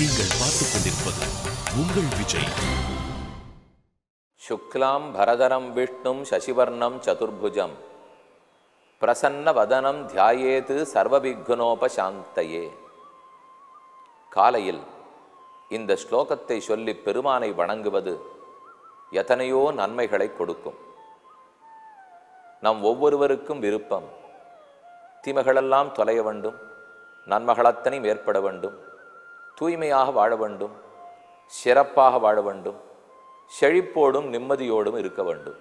நீங்கள் பார்த்துக் கொண்டிருப்பது உங்கள் விஜய். சுக்லாம் பரதரம் விஷ்ணும் சசிவர்ணம் சதுர்புஜம் பிரசன்ன வதனம் தியாயேது சர்வவிக்னோபசாந்தயே. காலையில் இந்த ஸ்லோகத்தை சொல்லி பெருமானை வணங்குவது எத்தனையோ நன்மைகளை கொடுக்கும். நம் ஒவ்வொருவருக்கும் விருப்பம் தீமைகளெல்லாம் தொலைய வேண்டும், நன்மைகளத்தனையும் ஏற்பட வேண்டும், தூய்மையாக வாழ வேண்டும், சிறப்பாக வாழ வேண்டும், செழிப்போடும் நிம்மதியோடும் இருக்க வேண்டும்.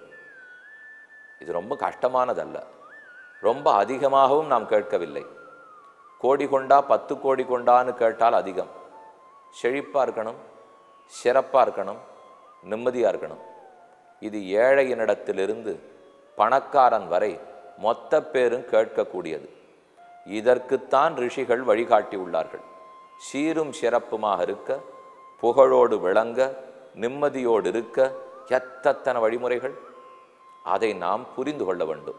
இது ரொம்ப கஷ்டமானதல்ல, ரொம்ப அதிகமாகவும் நாம் கேட்கவில்லை. கோடி கொண்டா 10 கோடி கொண்டான்னு கேட்டால் அதிகம். செழிப்பாக இருக்கணும், சிறப்பாக இருக்கணும், நிம்மதியாக இருக்கணும். இது ஏழையினிடத்திலிருந்து பணக்காரன் வரை மொத்த பேரும் கேட்கக்கூடியது. இதற்குத்தான் ரிஷிகள் வழிகாட்டி உள்ளார்கள். சீரும் சிறப்புமாக இருக்க, புகழோடு விளங்க, நிம்மதியோடு இருக்க எத்தனை வழிமுறைகள். அதை நாம் புரிந்து கொள்ள வேண்டும்.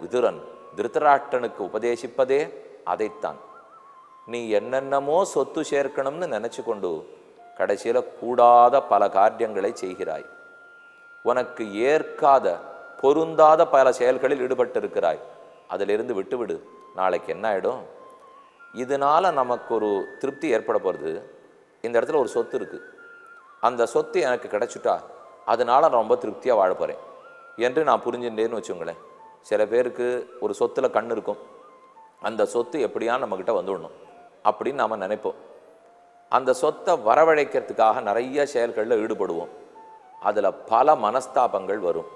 விதுரன் திருதராஷ்டிரனுக்கு உபதேசிப்பதே அதைத்தான். நீ என்னென்னமோ சொத்து சேர்க்கணும்னு நினைச்சு கொண்டு கடைசியில் கூடாத பல காரியங்களை செய்கிறாய். உனக்கு ஏற்காத பொருந்தாத பல செயல்களில் ஈடுபட்டிருக்கிறாய். அதிலிருந்து விட்டுவிடு. நாளைக்கு என்ன ஆகிடும்? இதனால் நமக்கு ஒரு திருப்தி ஏற்பட போகிறது. இந்த இடத்துல ஒரு சொத்து இருக்குது, அந்த சொத்து எனக்கு கிடைச்சிட்டா அதனால் நான் ரொம்ப திருப்தியாக வாழ போகிறேன் என்று நான் புரிஞ்சுட்டேன்னு வச்சுங்களேன். சில பேருக்கு ஒரு சொத்தில் கண் இருக்கும், அந்த சொத்து எப்படியா நம்மக்கிட்ட வந்துடணும் அப்படின்னு நாம் நினைப்போம். அந்த சொத்தை வரவழைக்கிறதுக்காக நிறைய செயல்களில் ஈடுபடுவோம். அதில் பல மனஸ்தாபங்கள் வரும்,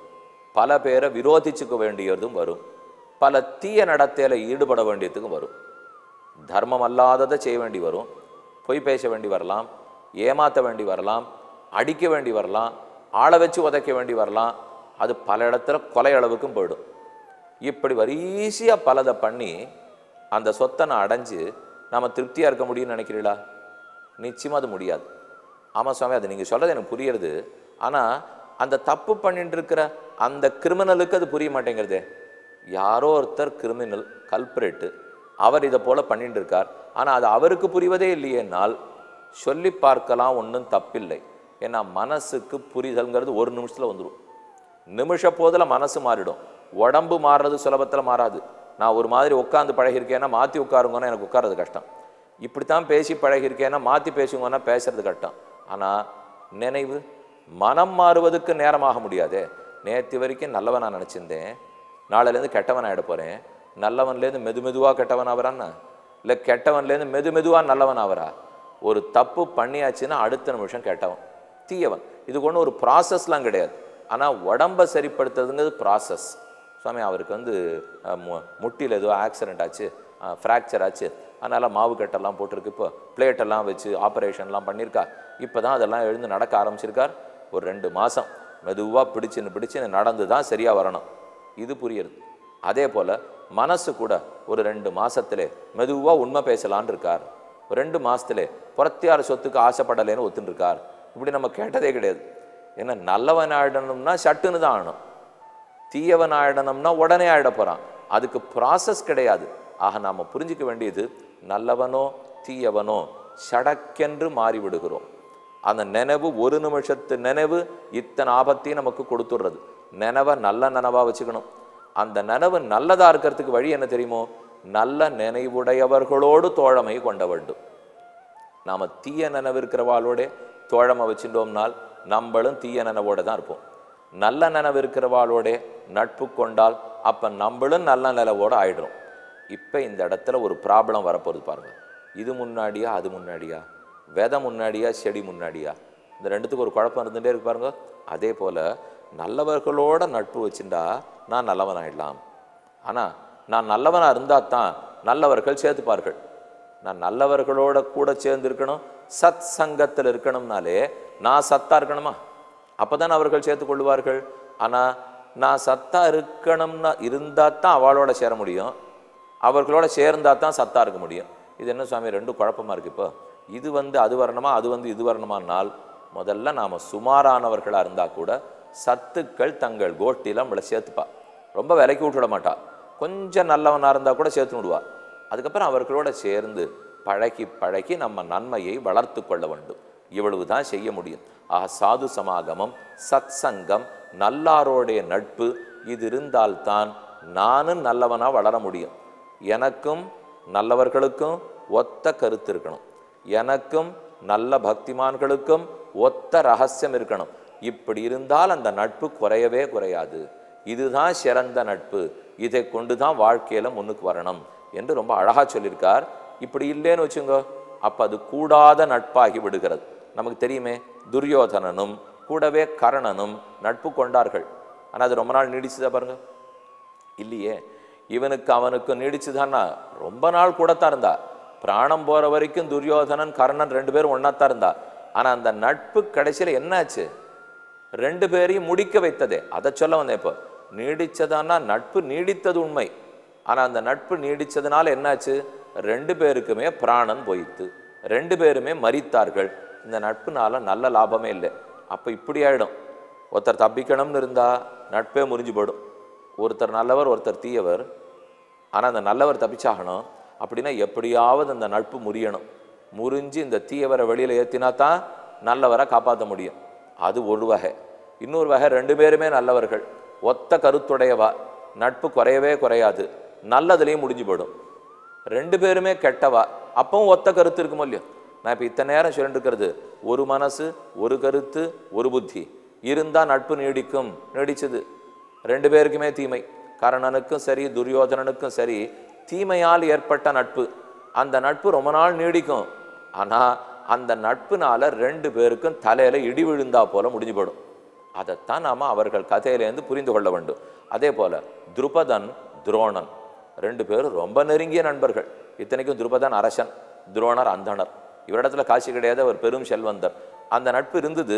பல பேரை விரோதிச்சுக்க வேண்டியதும் வரும், பல தீய நடத்தையில் ஈடுபட வேண்டியதுக்கும் வரும். தர்மம் அல்லாததை செய்ய வேண்டி வரும், பொய் பேச வேண்டி வரலாம், ஏமாற்ற வேண்டி வரலாம், அடிக்க வேண்டி வரலாம், ஆளை வச்சு உதைக்க வேண்டி வரலாம். அது பல இடத்துல கொலை அளவுக்கும் போயிடும். இப்படி வரிசையாக பலதை பண்ணி அந்த சொத்தை நான் அடைஞ்சு நாம் திருப்தியாக இருக்க முடியும்னு நினைக்கிறீங்களா? நிச்சயமாக அது முடியாது. ஆமாம் சுவாமி, அது நீங்கள் சொல்கிறது எனக்கு புரியுறது. ஆனால் அந்த தப்பு பண்ணிட்டு இருக்கிற அந்த கிரிமினலுக்கு அது புரிய மாட்டேங்கிறதே. யாரோ ஒருத்தர் கிரிமினல் கல்பிரேட்டு, அவர் இதை போல் பண்ணிட்டு இருக்கார், ஆனால் அது அவருக்கு புரிவதே இல்லையேனால் சொல்லி பார்க்கலாம், ஒன்றும் தப்பில்லை. ஏன்னா மனசுக்கு புரிதல்ங்கிறது ஒரு நிமிஷத்தில் வந்துடும். நிமிஷ போதில் மனசு மாறிடும். உடம்பு மாறுறது சுலபத்தில் மாறாது. நான் ஒரு மாதிரி உட்காந்து பழகிருக்கேன்னா மாற்றி உட்காருங்கன்னா எனக்கு உட்காரது கஷ்டம். இப்படித்தான் பேசி பழகிருக்கேன்னா மாற்றி பேசுங்கன்னா பேசுறது கஷ்டம். ஆனால் நினைவு மனம் மாறுவதுக்கு நேரமாக முடியாதே. நேற்று வரைக்கும் நல்லவன் நான் நினச்சிருந்தேன், நாளையிலேருந்து கெட்டவன் ஆகிட போகிறேன். நல்லவன்லேருந்து மெதுவாக கெட்டவன் ஆகிறான்னா, இல்லை கெட்டவன்லேருந்து மெதுவாக நல்லவன் ஆகிறா? ஒரு தப்பு பண்ணியாச்சுன்னா அடுத்த நிமிஷம் கெட்டவன், தீயவன். இதுக்கு ஒன்றும் ஒரு ப்ராசஸ்லாம் கிடையாது. ஆனால் உடம்பை சரிப்படுத்துறதுங்கிறது ப்ராசஸ். சுவாமி, அவருக்கு முட்டியில் ஏதோ ஆக்சிடென்ட் ஆச்சு, ஃப்ராக்சர் ஆச்சு, அதனால் மாவு கட்டெல்லாம் போட்டிருக்கு, இப்போ பிளேட்டெல்லாம் வச்சு ஆப்ரேஷன்லாம் பண்ணியிருக்கா, இப்போ தான் அதெல்லாம் எழுந்து நடக்க ஆரம்பிச்சிருக்கார். ஒரு 2 மாதம் மெதுவாக பிடிச்சின்னு நடந்து தான் சரியாக வரணும். இது புரியுது. அதே போல் மனசு கூட ஒரு 2 மாதத்திலே மெதுவாக உண்மை பேசலான் இருக்கார். 2 மாதத்திலே புறத்தியார் சொத்துக்கு ஆசைப்படலேன்னு ஒத்துருக்கார். இப்படி நம்ம கேட்டதே கிடையாது. ஏன்னா நல்லவன் ஆயிடணும்னா சட்டுன்னு தான் ஆகணும், தீயவன் ஆயிடணும்னா உடனே ஆயிட போகிறான். அதுக்கு ப்ராசஸ் கிடையாது. ஆக நாம் புரிஞ்சிக்க வேண்டியது, நல்லவனோ தீயவனோ சடக்கென்று மாறிவிடுகிறோம். அந்த நினைவு, ஒரு நிமிஷத்து நினைவு இத்தனை ஆபத்தையும் நமக்கு கொடுத்துடுறது. நினைவை நல்ல நினைவாக வச்சுக்கணும். அந்த நினைவு நல்லதாக இருக்கிறதுக்கு வழி என்ன தெரியுமோ? நல்ல நினைவுடையவர்களோடு தோழமை கொண்ட வேண்டும். நாம் தீய நினைவு இருக்கிறவாளோட தோழமை வச்சுட்டோம்னால் நம்மளும் தீய நினைவோடு தான் இருப்போம். நல்ல நினைவு இருக்கிறவாளோட நட்பு கொண்டால் அப்போ நம்மளும் நல்ல நிலவோடு ஆயிடுறோம். இப்போ இந்த இடத்துல ஒரு ப்ராப்ளம் வரப்போகுது பாருங்கள். இது முன்னாடியா அது முன்னாடியா, விதை முன்னாடியா செடி முன்னாடியா? இந்த ரெண்டுத்துக்கு ஒரு குழப்பம் இருந்துகிட்டே இருக்கு பாருங்க. அதே போல் நல்லவர்களோட நட்பு வச்சுட்டா நான் நல்லவன் ஆகிடலாம். ஆனால் நான் நல்லவனாக இருந்தால் தான் நல்லவர்கள் சேர்த்துப்பார்கள். நான் நல்லவர்களோட கூட சேர்ந்து இருக்கணும், சத் சங்கத்தில் இருக்கணும்னாலே நான் சத்தாக இருக்கணுமா? அப்போ தான் அவர்கள் சேர்த்து கொள்வார்கள். ஆனால் நான் சத்தாக இருக்கணும்னா இருந்தால் தான் அவளோட சேர முடியும், அவர்களோட சேர்ந்தால் தான் சத்தாக இருக்க முடியும். இது என்ன சுவாமி, 2 குழப்பமாக இருக்குது. இப்போ இது அது வரணுமா, அது இது வரணுமானால் முதல்ல நாம் சுமாரானவர்களாக இருந்தால் கூட சத்துக்கள் தங்கள் கோட்டியில் நம்மளை சேர்த்துப்பா. ரொம்ப விலைக்கு விட்டுவிட மாட்டா. கொஞ்சம் நல்லவனாக இருந்தால் கூட சேர்த்து விடுவா. அதுக்கப்புறம் அவர்களோட சேர்ந்து பழகி பழகி நம்ம நன்மையை வளர்த்து கொள்ள வேண்டும். இவ்வளவுதான் செய்ய முடியும். ஆக சாது சமாகமம், சத் சங்கம், நல்லாரோடைய நட்பு இது இருந்தால்தான் நானும் நல்லவனா வளர முடியும். எனக்கும் நல்லவர்களுக்கும் ஒத்த கருத்து இருக்கணும், எனக்கும் நல்ல பக்திமான்களுக்கும் ஒத்த ரகசியம் இருக்கணும். இப்படி இருந்தால் அந்த நட்பு குறையவே குறையாது. இதுதான் சிறந்த நட்பு, இதை கொண்டு தான் வாழ்க்கையில முன்னுக்கு வரணும் என்று ரொம்ப அழகா சொல்லியிருக்கார். இப்படி இல்லைன்னு வச்சுங்க, அப்ப அது கூடாத நட்பாகி விடுகிறது. நமக்கு தெரியுமே, துரியோதனனும் கூடவே கர்ணனும் நட்பு கொண்டார்கள். ஆனால் அது ரொம்ப நாள் நீடிச்சுதா பாருங்க? இல்லையே. இவனுக்கு அவனுக்கு நீடிச்சுதான்னா ரொம்ப நாள் கூடத்தான் இருந்தா. பிராணம் போற வரைக்கும் துரியோதனன் கர்ணன் 2 பேரும் ஒன்னாத்தான் இருந்தா. ஆனா அந்த நட்பு கடைசியில என்னாச்சு? 2 பேரையும் முடிக்க வைத்ததே. அதை சொல்ல வந்தேன். இப்போ நீடிச்சதானா நட்பு நீடித்தது உண்மை. ஆனா அந்த நட்பு நீடிச்சதுனால என்னாச்சு? 2 பேருக்குமே பிராணன் போயிட்டு 2 பேருமே மரித்தார்கள். இந்த நட்புனால நல்ல லாபமே இல்லை. அப்ப இப்படி ஆயிடும். ஒருத்தர் தப்பிக்கணும்னு இருந்தா நட்பே முறிஞ்சு போயிடும். ஒருத்தர் நல்லவர், ஒருத்தர் தீயவர். ஆனா அந்த நல்லவர் தப்பிச்சாகணும். அப்படின்னா எப்படியாவது அந்த நட்பு முறியணும். முறிஞ்சு இந்த தீயவரை வெளியில ஏத்தினா தான் நல்லவரை காப்பாற்ற முடியும். அது ஒரு வகை. இன்னொரு வகை, 2 பேருமே நல்லவர்கள், ஒத்த கருத்துடையவா, நட்பு குறையவே குறையாது, நல்லதுலேயும் முடிஞ்சு போயிடும். 2 பேருமே கெட்டவா, அப்பவும் ஒத்த கருத்து இருக்குமோ இல்லையோ? நான் இப்போ இத்தனை நேரம் சொல்லிட்டு இருக்கிறது, ஒரு மனசு, ஒரு கருத்து, ஒரு புத்தி இருந்தால் நட்பு நீடிக்கும். நீடிச்சது 2 பேருக்குமே தீமை. கர்ணனுக்கும் சரி துரியோதனனுக்கும் சரி தீமையால் ஏற்பட்ட நட்பு. அந்த நட்பு ரொம்ப நாள் நீடிக்கும். ஆனால் அந்த நட்புனால 2 பேருக்கும் தலையில இடி விழுந்தா போல முடிஞ்சு போடும். அதைத்தான் நாம அவர்கள் கதையிலேருந்து புரிந்து கொள்ள வேண்டும். அதே போல துருபதன் துரோணன் 2 பேரும் ரொம்ப நெருங்கிய நண்பர்கள். இத்தனைக்கும் துருபதன் அரசன், துரோணர் அந்தணர். இவரிடத்துல காட்சி கிடையாது, அவர் பெரும் செல்வந்தர். அந்த நட்பு இருந்தது,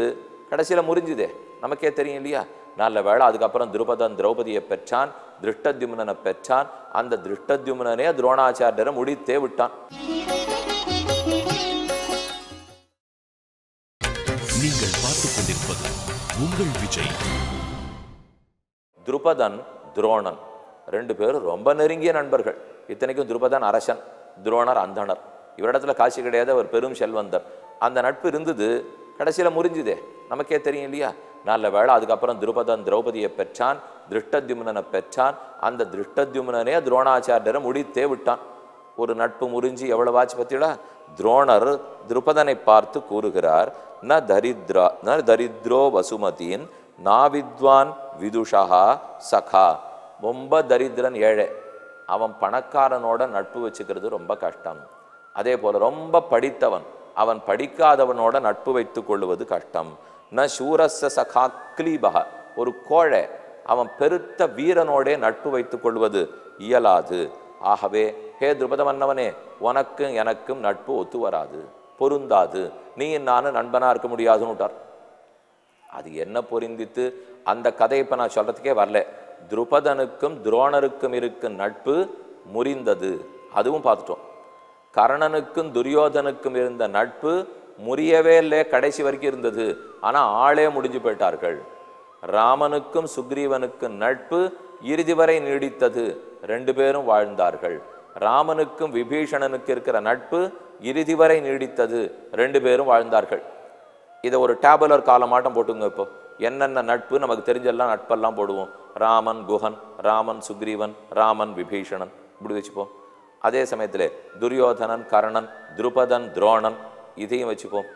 கடைசியில முறிஞ்சுதே. நமக்கே தெரியும் இல்லையா? நல்ல வேளை அதுக்கப்புறம் துருபதன் திரௌபதியை பெற்றான், திருஷ்டத்யும்னனை பெற்றான். அந்த திருஷ்டத்யும்னனே துரோணாச்சாரியரை முடித்தே விட்டான். நீங்கள் பார்த்துக் கொண்டிருப்பது உங்கள் விஜய். துருபதன் துரோணன் 2 பேரும் ரொம்ப நெருங்கிய நண்பர்கள். இத்தனைக்கும் துருபதன் அரசன், துரோணர் அந்தணர். இவரிடத்துல காட்சி கிடையாது, அவர் பெரும் செல்வந்தர். அந்த நட்பு இருந்தது, கடைசியில முறிஞ்சுதே. நமக்கே தெரியும் இல்லையா? நல்ல வேளை அதுக்கப்புறம் துருபதன் திரௌபதியை பெற்றான், திருஷ்டத்யும்னனை பெற்றான். அந்த திருஷ்டத்யும்னனே துரோணாச்சாரியரை முடித்தே விட்டான். ஒரு நட்பு முறிஞ்சு எவ்வளவாச்சு பத்திடா? துரோணர் துருபதனை பார்த்து கூறுகிறார், ந தரித்ரோ வசுமதின் நாவித்வான் விதுஷா சகா. ரொம்ப தரித்திரன், ஏழை. அவன் பணக்காரனோட நட்பு வச்சுக்கிறது ரொம்ப கஷ்டம். அதே போல ரொம்ப படித்தவன் அவன் படிக்காதவனோட நட்பு வைத்துக் கொள்வது கஷ்டம். ந சூரஸ்ஸ சகா க்லீபக. ஒரு கோழை அவன் பெருத்த வீரனோடே நட்பு வைத்துக் கொள்வது இயலாது. ஆகவே ஹே துருபத மன்னவனே, உனக்கும் எனக்கும் நட்பு ஒத்து வராது, பொருந்தாது. நீ நானும் நண்பனா இருக்க முடியாதுன்னு விட்டார். அது என்ன பொருந்தித்து அந்த கதையை இப்ப நான் சொல்றதுக்கே வரல. துருபதனுக்கும் துரோணருக்கும் இருக்கும் நட்பு முறிந்தது, அதுவும் பார்த்துட்டோம். கர்ணனுக்கும் துரியோதனுக்கும் இருந்த நட்பு முறியவே இல்லை, கடைசி வரைக்கும் இருந்தது. ஆனா ஆளே முடிஞ்சு போயிட்டார்கள். ராமனுக்கும் சுக்ரீவனுக்கும் நட்பு இறுதி வரை நீடித்தது, 2 பேரும் வாழ்ந்தார்கள். ராமனுக்கும் விபீஷணனுக்கு இருக்கிற நட்பு இறுதி வரை நீடித்தது, 2 பேரும் வாழ்ந்தார்கள். இதை ஒரு டேபுலர் காலமாட்டம் போட்டுங்க. இப்போ என்னென்ன நட்பு நமக்கு தெரிஞ்செல்லாம் நட்பெல்லாம் போடுவோம். ராமன் குஹன், ராமன் சுக்ரீவன், ராமன் விபீஷணன், இப்படி வச்சுப்போம். அதே சமயத்தில் துரியோதனன் கர்ணன், துருபதன் துரோணன், இதையும் வச்சுப்போம்.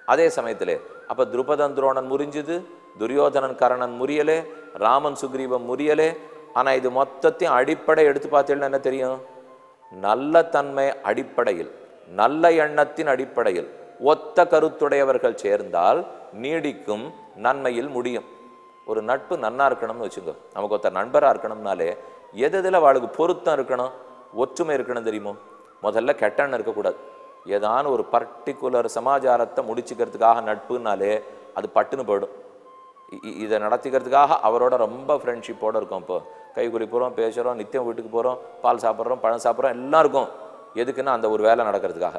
அதே சமயத்தில் அப்போ துருபதன் துரோணன் முறிஞ்சுது, துரியோதனன் கர்ணன் முறியலே, ராமன் சுக்ரீவன் முறியலே. ஆனால் இது மொத்தத்தையும் அடிப்படை எடுத்து பார்த்தீங்கன்னா என்ன தெரியும்? நல்ல தன்மை அடிப்படையில், நல்ல எண்ணத்தின் அடிப்படையில் ஒத்த கருத்துடையவர்கள் சேர்ந்தால் நீடிக்கும், நன்மையில் முடியும். ஒரு நட்பு நன்னா இருக்கணும்னு வச்சுக்கோ. நமக்கு ஒருத்தர் நண்பராக இருக்கணும்னாலே எதில் அவளுக்கு பொருத்தம் இருக்கணும், ஒற்றுமை இருக்கணும் தெரியுமோ? முதல்ல கெட்டன்னு இருக்கக்கூடாது. ஏதான ஒரு பர்டிகுலர் சமாச்சாரத்தை முடிச்சுக்கிறதுக்காக நட்புனாலே அது பட்டுன்னு போயிடும். இதை நடத்திக்கிறதுக்காக அவரோட ரொம்ப ஃப்ரெண்ட்ஷிப்போடு இருக்கும். இப்போ கை குளிப்புறோம், பேசுகிறோம், நித்தியம் வீட்டுக்கு போகிறோம், பால் சாப்பிட்றோம், பழம் சாப்பிட்றோம், எல்லாம் இருக்கும். எதுக்குன்னா அந்த ஒரு வேலை நடக்கிறதுக்காக.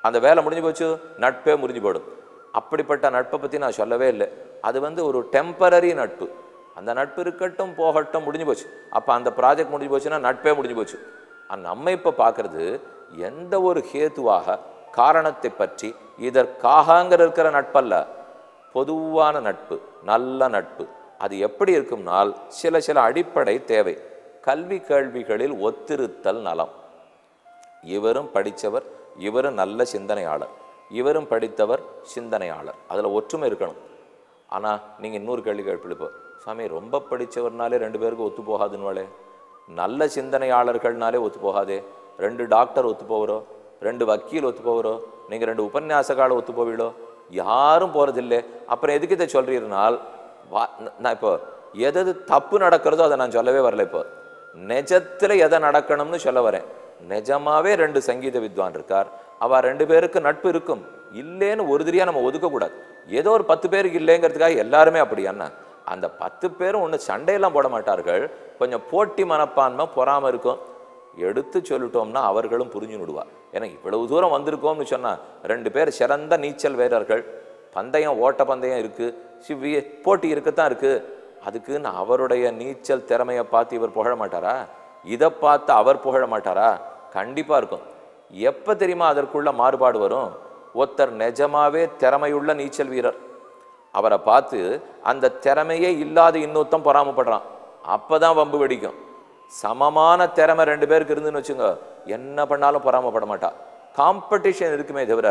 அந்த வேலை முடிஞ்சு போச்சு, நட்பே முடிஞ்சு போயிடும். அப்படிப்பட்ட நட்பை பற்றி நான் சொல்லவே இல்லை. அது ஒரு டெம்பரரி நட்பு. அந்த நட்பு இருக்கட்டும் போகட்டும், முடிஞ்சு போச்சு. அப்போ அந்த ப்ராஜெக்ட் முடிஞ்சு போச்சுன்னா நட்பே முடிஞ்சு போச்சு. நம்ம இப்போ பார்க்கறது எந்த ஒரு ஹேதுவாக காரணத்தை பற்றி இதற்காகங்கிற இருக்கிற நட்பல்ல, பொதுவான நட்பு, நல்ல நட்பு. அது எப்படி இருக்கும்னால் சில அடிப்படை தேவை. கல்வி கேள்விகளில் ஒத்திருத்தல் நலம். இவரும் படித்தவர், இவரும் நல்ல சிந்தனையாளர், இவரும் படித்தவர் சிந்தனையாளர், அதில் ஒற்றுமை இருக்கணும். ஆனால் நீங்கள் இன்னொரு கேள்வி கேட்பிருப்போம், சாமி ரொம்ப படித்தவர்னாலே 2 பேருக்கு ஒத்து போகாதுன்னாலே, நல்ல சிந்தனையாளர்கள்னாலே ஒத்து போகாதே. 2 டாக்டர் ஒத்து போகிறோ, 2 வக்கீல் ஒத்து போகிறோ, நீங்கள் 2 உபன்யாசகால ஒத்து போவீளோ, யாரும் போகிறதில்லை. அப்புறம் எதுக்கு இதை சொல்கிறீர்னால், நான் இப்போ எது தப்பு நடக்கிறதோ அதை நான் சொல்லவே வரல. இப்போ நிஜத்தில் எதை நடக்கணும்னு சொல்ல வரேன். நிஜமாவே 2 சங்கீத வித்வான் இருக்கார், அவ 2 பேருக்கு நட்பு இருக்கும். இல்லைன்னு ஒரு திரியா நம்ம ஒதுக்கக்கூடாது. ஏதோ ஒரு 10 பேருக்கு இல்லைங்கிறதுக்காக எல்லாருமே அப்படியாண்ணா, அந்த 10 பேரும் ஒன்று சண்டையெல்லாம் போட மாட்டார்கள். கொஞ்சம் போட்டி மனப்பான்மை பொறாமல் இருக்கும். எடுத்து சொல்லிட்டோம்னா அவர்களும் புரிஞ்சு விடுவார். ஏன்னா இவ்வளவு தூரம் வந்திருக்கோம்னு சொன்னால் 2 பேர் சிறந்த நீச்சல் வீரர்கள், பந்தயம் ஓட்ட பந்தயம் இருக்குது, போட்டி இருக்கத்தான் இருக்குது. அதுக்குன்னு அவருடைய நீச்சல் திறமையை பார்த்து இவர் புகழ மாட்டாரா? இதை பார்த்து அவர் புகழ மாட்டாரா? கண்டிப்பாக இருக்கும். எப்போ தெரியுமா அதற்குள்ள மாறுபாடு வரும்? ஒருத்தர் நிஜமாவே திறமையுள்ள நீச்சல் வீரர், அவரை பார்த்து அந்த திறமையே இல்லாத இன்னொருத்தம் பொறாமப்படுறான், அப்போதான் வம்பு வெடிக்கும். சமமான திறமை 2 பேருக்கு இருந்துன்னு வச்சுங்க, என்ன பண்ணாலும் பொறாமப்பட மாட்டா. காம்படிஷன் இருக்குமே தவிர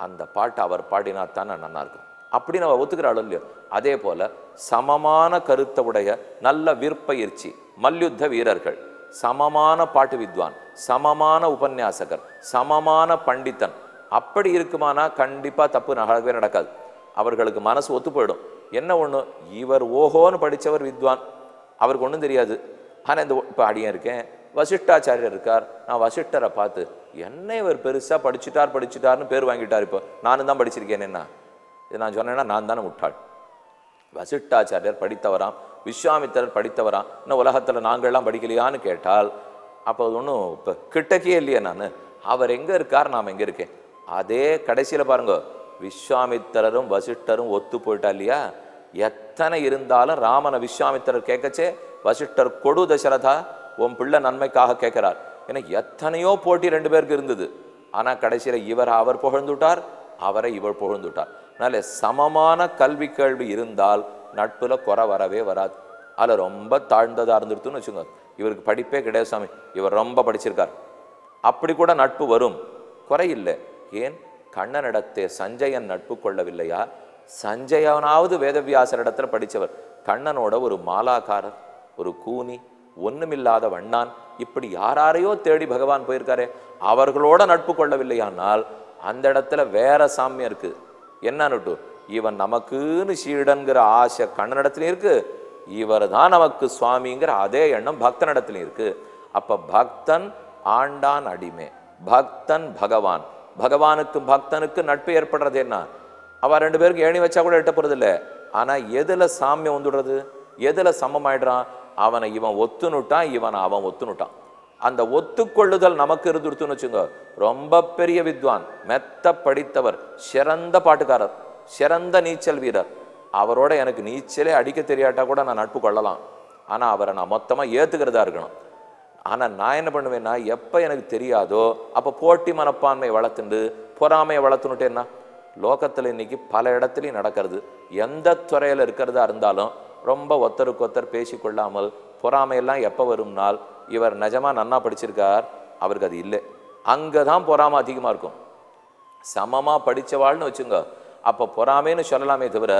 அந்த பாட்டு அவர் பாடினா தானே நல்லா இருக்கும். அப்படி நம்ம ஒத்துக்கிறாள் இல்லையோ, அதே போல சமமான கருத்தை உடைய நல்ல விற்பயிற்சி மல்யுத்த வீரர்கள், சமமான பாட்டு வித்வான், சமமான உபன்யாசகர், சமமான பண்டிதன், அப்படி இருக்குமானா கண்டிப்பாக தப்பு நடக்கவே நடக்காது. அவர்களுக்கு மனசு ஒத்து போயிடும். என்ன ஒன்று, இவர் ஓஹோன்னு படித்தவர் வித்வான், அவருக்கு ஒன்றும் தெரியாது. ஆனால் இந்த இப்போ அடியன் இருக்கேன், வசிஷ்டாச்சாரியர் இருக்கார், நான் வசிஷ்டரை பார்த்து என்ன இவர் பெருசாக படிச்சுட்டார்னு பேர் வாங்கிட்டார். இப்போ நானும் தான் படிச்சிருக்கேன். என்ன இது நான் சொன்னேன்னா நான் தானே முட்டாள். வசிஷ்டாச்சாரியர் படித்தவராம், விஸ்வாமித்திரர் படித்தவராம், இன்னும் உலகத்தில் நாங்கள்லாம் படிக்கலையான்னு கேட்டால் அப்போ அது ஒன்றும் இப்போ கிட்டக்கே இல்லையே. நான் அவர் எங்கே இருக்கார், நாம் எங்கே இருக்கேன். அதே கடைசியில் பாருங்க, விஸ்வாமித்திரரும் வசிஷ்டரும் ஒத்து போயிட்டா இல்லையா? எத்தனை இருந்தாலும் ராமனை விஸ்வாமித்திரர் கேட்கச்சே, வசிஷ்டர் கொடு தசரதா உன் பிள்ளை நன்மைக்காக கேட்கிறார். ஏன்னா எத்தனையோ போட்டி 2 பேருக்கு இருந்தது. ஆனால் கடைசியில் இவர் அவர் புகழ்ந்துட்டார், அவரை இவர் புகழ்ந்துட்டார். அதனால சமமான கல்வி கேள்வி இருந்தால் நட்புல குறை வரவே வராது. அதில் ரொம்ப தாழ்ந்ததாக இருந்துருத்துன்னு வச்சுங்க, இவருக்கு படிப்பே கிடையாது சாமி, இவர் ரொம்ப படிச்சிருக்கார், அப்படி கூட நட்பு வரும், குறையில்லை. ஏன்? கண்ணனிடத்தே சஞ்சயன் நட்பு கொள்ளவில்லையா? சஞ்சயனாவது வேதவியாசரிடத்தில் படித்தவர், கண்ணனோட ஒரு மாலாக்காரர், ஒரு கூனி, ஒன்றுமில்லாத வண்ணான், இப்படி யாரையோ தேடி பகவான் போயிருக்காரே, அவர்களோட நட்பு கொள்ளவில்லையானால் அந்த இடத்துல வேற சாமியம் இருக்கு. என்னன்னுட்டு, இவன் நமக்குன்னு சீடன்கிற ஆசை கண்ணனிடத்துலையும் இருக்கு, இவர் தான் நமக்கு சுவாமிங்கிற அதே எண்ணம் பக்தனிடத்துலையும் இருக்கு. அப்ப பக்தன் ஆண்டான் அடிமை, பக்தன் பகவான், பகவானுக்கு பக்தனுக்கு நட்பு ஏற்படுறது என்ன? அவ 2 பேருக்கு ஏணி வச்சா கூட எட்ட போறது இல்லை. ஆனா எதுல சாமியம் வந்துடுறது, எதுல சமமாயிடுறான்? அவனை இவன் ஒத்துனுட்டான், இவன் அவன் ஒத்துனுட்டான். அந்த ஒத்துக்கொள்ளுதல் நமக்கு இருந்துடுத்துன்னு வச்சுங்க, ரொம்ப பெரிய வித்வான், மெத்த படித்தவர், சிறந்த பாட்டுக்காரர், சிறந்த நீச்சல் வீரர், அவரோட எனக்கு நீச்சலே அடிக்க தெரியாட்டா கூட நான் நட்பு கொள்ளலாம். ஆனா அவரை நான் மொத்தமா ஏத்துக்கிறதா இருக்கணும். ஆனா நான் என்ன பண்ணுவேன்னா, எப்ப எனக்கு தெரியாதோ அப்ப போட்டி மனப்பான்மை வளர்த்துண்டு பொறாமையை வளர்த்துனுட்டேன்னா, லோகத்துல இன்னைக்கு பல இடத்துலையும் நடக்கிறது. எந்த துறையில இருக்கிறதா இருந்தாலும் ரொம்ப ஒருத்தருக்கு ஒருத்தர் பேசிக்கொள்ளாமல் பொறாமையெல்லாம் எப்போ வரும்னால், இவர் நிஜமா நன்னா படிச்சிருக்கார், அவருக்கு அது இல்லை, அங்கதான் பொறாமை அதிகமா இருக்கும். சமமா படிச்சவாள்னு வச்சுங்க, அப்ப பொறாமைன்னு சொல்லலாமே தவிர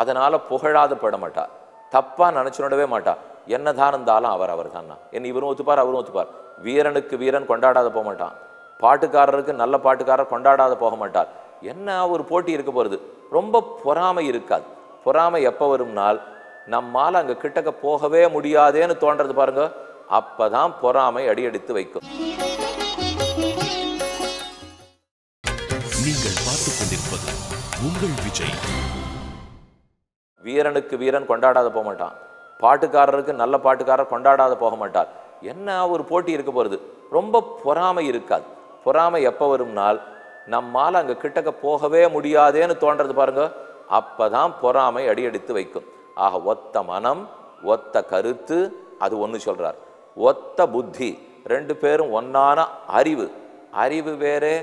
அதனால புகழாத பட மாட்டா, தப்பா நினைச்சுடவே மாட்டா. என்னதான் இருந்தாலும் அவர் தான்னா, என்ன இவரும் ஒத்துப்பார் அவரும் ஒத்துப்பார். வீரனுக்கு வீரன் கொண்டாடாத போக மாட்டான், பாட்டுக்காரருக்கு நல்ல பாட்டுக்காரர் கொண்டாடாத போக மாட்டார். என்ன ஒரு போட்டி இருக்க போறது, ரொம்ப பொறாமை இருக்காது. பொறாமை எப்போ வரும்னால், நம்மால் அங்க கிட்டக்க போகவே முடியாதேன்னு தோன்றது பாருங்க, அப்பதான் பொறாமை அடியெடுத்து வைக்கும். நீங்கள் பார்த்துக் கொண்டிருப்பது உங்கள் விஜய். வீரனுக்கு வீரன் கொண்டாடாத போக மாட்டான், பாட்டுக்காரருக்கு நல்ல பாட்டுக்காரர் கொண்டாடாத போக மாட்டார். என்ன ஒரு போட்டி இருக்க போறது, ரொம்ப பொறாமை இருக்காது. பொறாமை எப்போ வரும்னால், நம்மால் அங்க கிட்டக்க போகவே முடியாதேன்னு தோன்றது பாருங்க, அப்பதான் பொறாமை அடியெடுத்து வைக்கும். ஆக ஒத்த மனம், ஒத்த கருத்து, அது ஒன்று சொல்றார். ஒத்த புத்தி, ரெண்டு பேரும் ஒன்னான அறிவு. அறிவு வேறே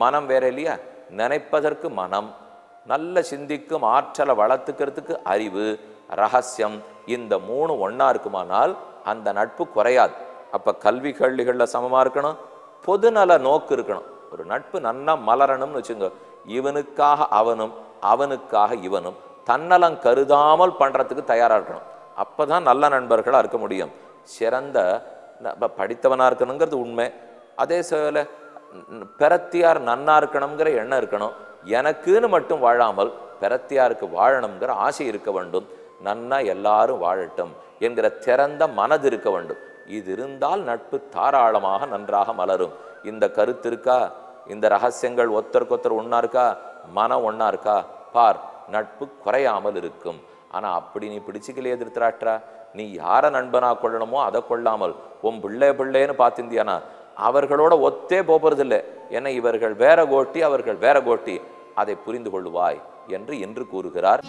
மனம் வேற இல்லையா? நினைப்பதற்கு மனம், நல்ல சிந்திக்கும் ஆற்றலை வளர்த்துக்கிறதுக்கு அறிவு, ரகசியம், இந்த மூணு ஒன்னா இருக்குமானால் அந்த நட்பு குறையாது. அப்ப கல்வி கேள்விகளில் சமமா இருக்கணும், பொதுநல நோக்கு இருக்கணும். ஒரு நட்பு நன்னா மலரணும்னு வச்சுங்க, இவனுக்காக அவனும் அவனுக்காக இவனும் தன்னலம் கருதாமல் பண்றதுக்கு தயாரா இருக்கணும். அப்பதான் நல்ல நண்பர்களா இருக்க முடியும். சிறந்த படித்தவனா இருக்கணுங்கிறது உண்மை. அதே சேல பெறத்தியார் நன்னா இருக்கணுங்கிற எண்ணம் இருக்கணும். எனக்குன்னு மட்டும் வாழாமல் பெறத்தியாருக்கு வாழணுங்கிற ஆசை இருக்க வேண்டும். நன்னா எல்லாரும் வாழட்டும் என்கிற திறந்த மனது இருக்க வேண்டும். இது இருந்தால் நட்பு தாராளமாக நன்றாக மலரும். இந்த கருத்து இருக்கா? இந்த ரகசியங்கள் ஒத்தருக்கொத்தர் ஒன்னா இருக்கா? மனம் ஒன்னா இருக்கா? பார், நட்பு குறையாமல் இருக்கும். ஆனா அப்படி நீ பிடிச்சிக்கலையே திருத்தராட்டா, நீ யாரை நண்பனா கொள்ளணுமோ அதை கொள்ளாமல் உன் பிள்ளைன்னு பார்த்திருந்தியானா அவர்களோட ஒத்தே போறதில்லை. ஏன்னா இவர்கள் வேற கோட்டி, அவர்கள் வேற கோட்டி. அதை புரிந்து கொள்ளுவாய் என்று கூறுகிறார்.